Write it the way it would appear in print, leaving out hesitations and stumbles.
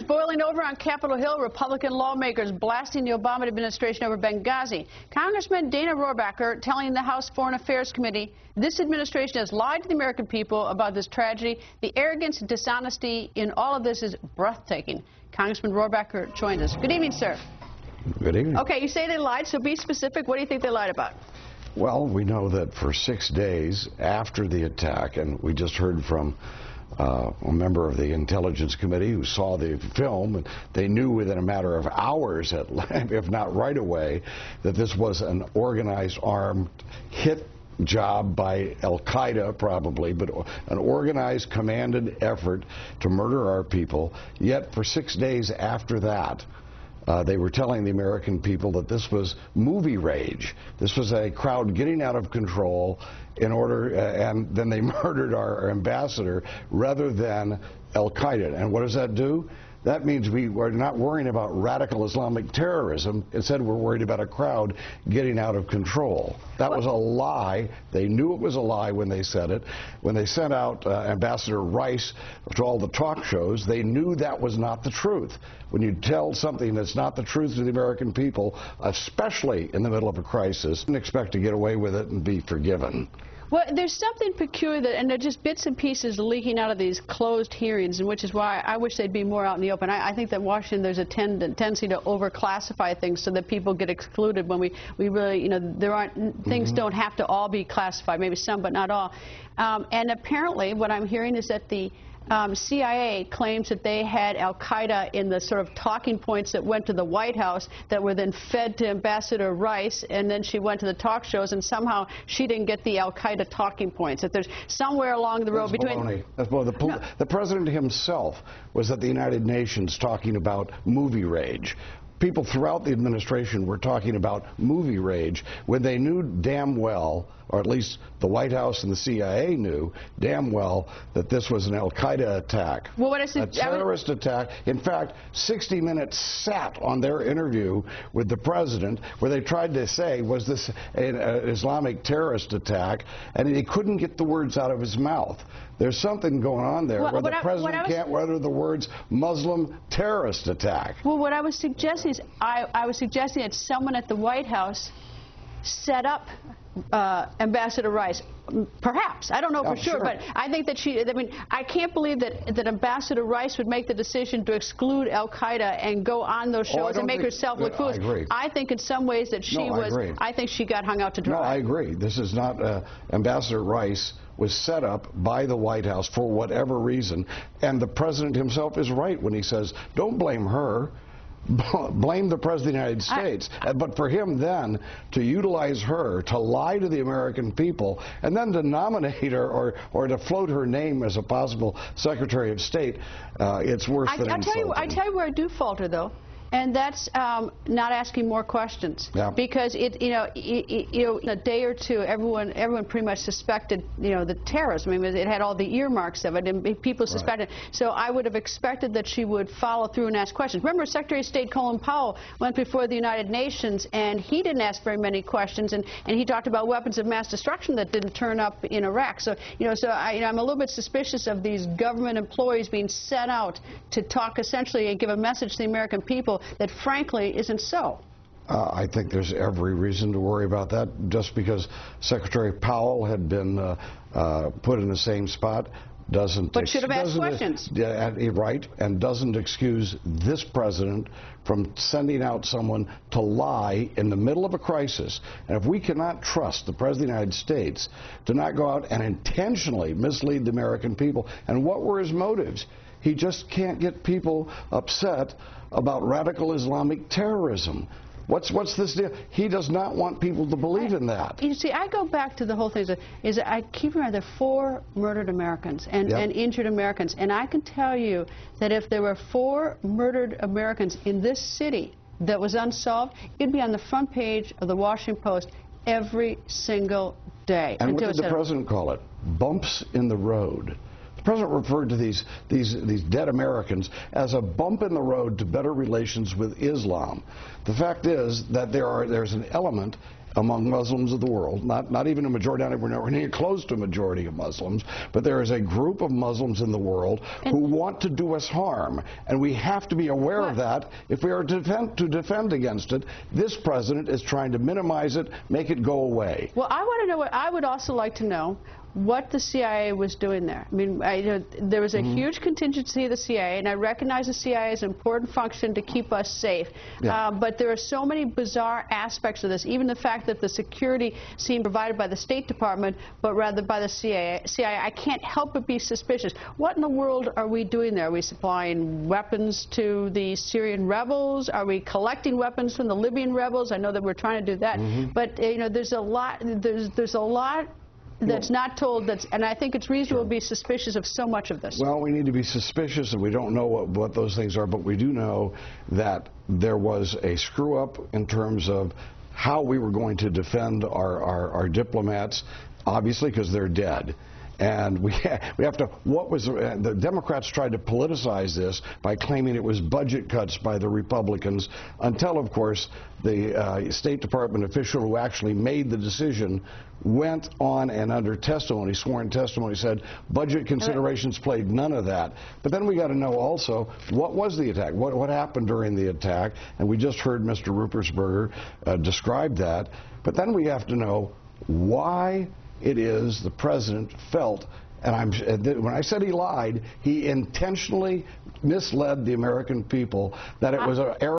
boiling over on Capitol Hill. Republican lawmakers blasting the Obama administration over Benghazi. Congressman Dana Rohrabacher telling the House Foreign Affairs Committee this administration has lied to the American people about this tragedy. The arrogance and dishonesty in all of this is breathtaking. Congressman Rohrabacher joins us. Good evening, sir. Good evening. Okay, you say they lied, so be specific. What do you think they lied about? Well, we know that for 6 days after the attack, and we just heard from a member of the Intelligence Committee who saw the film, and they knew within a matter of hours, if not right away, that this was an organized armed hit job by Al-Qaeda probably, but an organized, commanded effort to murder our people. Yet for 6 days after that, they were telling the American people that this was movie rage. This was a crowd getting out of control in order, and then they murdered our ambassador rather than Al-Qaeda. And what does that do? That means we are not worrying about radical Islamic terrorism. Instead, we're worried about a crowd getting out of control. That was a lie. They knew it was a lie when they said it. When they sent out Ambassador Rice to all the talk shows, they knew that was not the truth. When you tell something that's not the truth to the American people, especially in the middle of a crisis, you can expect to get away with it and be forgiven. Well, there's something peculiar, and they're just bits and pieces leaking out of these closed hearings, and which is why I wish they'd be more out in the open. I think that Washington, there's a tendency to overclassify things so that people get excluded when we really, you know, there aren't, things don't have to all be classified, maybe some, but not all. And apparently what I'm hearing is that the CIA claims that they had Al-Qaeda in the sort of talking points that went to the White House that were then fed to Ambassador Rice, and then she went to the talk shows, and somehow she didn't get the Al-Qaeda talking points. That there's somewhere along the road between... Baloney. That's baloney. The president himself was at the United Nations talking about movie rage. People throughout the administration were talking about movie rage when they knew damn well, or at least the White House and the CIA knew damn well, that this was an Al-Qaeda attack, well, a terrorist attack. In fact, 60 Minutes sat on their interview with the president where they tried to say, was this an Islamic terrorist attack, and he couldn't get the words out of his mouth. There's something going on there where the president can't utter the words Muslim terrorist attack. Well, what I was suggesting is I was suggesting that someone at the White House set up Ambassador Rice. Perhaps. I don't know for sure, but I think that I mean, I can't believe that Ambassador Rice would make the decision to exclude Al-Qaeda and go on those shows and make herself look foolish. I agree. I think in some ways that she I think she got hung out to dry. No, I agree. This is not, Ambassador Rice was set up by the White House for whatever reason, and the president himself is right when he says, don't blame her. Blame the President of the United States. But for him then to utilize her to lie to the American people and then to nominate her or to float her name as a possible Secretary of State, it's worse than insulting. I tell you where I do falter, though. And that's not asking more questions, because in a day or two, everyone pretty much suspected, the terrorism. I mean, it had all the earmarks of it, and people suspected. So I would have expected that she would follow through and ask questions. Remember, Secretary of State Colin Powell went before the United Nations, and he didn't ask very many questions, and he talked about weapons of mass destruction that didn't turn up in Iraq. So I'm a little bit suspicious of these government employees being sent out to talk essentially and give a message to the American people that frankly isn't so. I think there's every reason to worry about that. Just because Secretary Powell had been put in the same spot doesn't... But should have asked questions. Right, and doesn't excuse this president from sending out someone to lie in the middle of a crisis. And if we cannot trust the President of the United States to not go out and intentionally mislead the American people, and what were his motives? He just can't get people upset about radical Islamic terrorism. What's this deal? He does not want people to believe in that. You see, I go back to the whole thing. I keep in mind there are 4 murdered Americans and injured Americans. And I can tell you that if there were 4 murdered Americans in this city that was unsolved, it'd be on the front page of the Washington Post every single day. And what did the president call it? Bumps in the road. The president referred to these dead Americans as a bump in the road to better relations with Islam. The fact is that there's an element among Muslims of the world, not even a majority, we're nowhere near close to a majority of Muslims, but there is a group of Muslims in the world who want to do us harm, and we have to be aware of that if we are to defend against it. This president is trying to minimize it, make it go away. Well, I want to know I would also like to know what the CIA was doing there. I mean, there was a huge contingency of the CIA, and I recognize the CIA is an important function to keep us safe. Yeah. But there are so many bizarre aspects of this, even the fact that the security seemed provided by the State Department, but rather by the CIA. I can't help but be suspicious. What in the world are we doing there? Are we supplying weapons to the Syrian rebels? Are we collecting weapons from the Libyan rebels? I know that we're trying to do that. But, there's a lot, there's a lot that's not told, and I think it's reasonable to be suspicious of so much of this. Well, we need to be suspicious, and we don't know what those things are, but we do know that there was a screw-up in terms of how we were going to defend our diplomats, obviously because they're dead. And we have to, the Democrats tried to politicize this by claiming it was budget cuts by the Republicans, until, of course, the State Department official who actually made the decision went on and under testimony, sworn testimony, said budget considerations played none of that. But then we got to know also, what was the attack? What happened during the attack? And we just heard Mr. Ruppersberger describe that. But then we have to know why it is the president felt, and when I said he lied, he intentionally misled the American people that it was an error.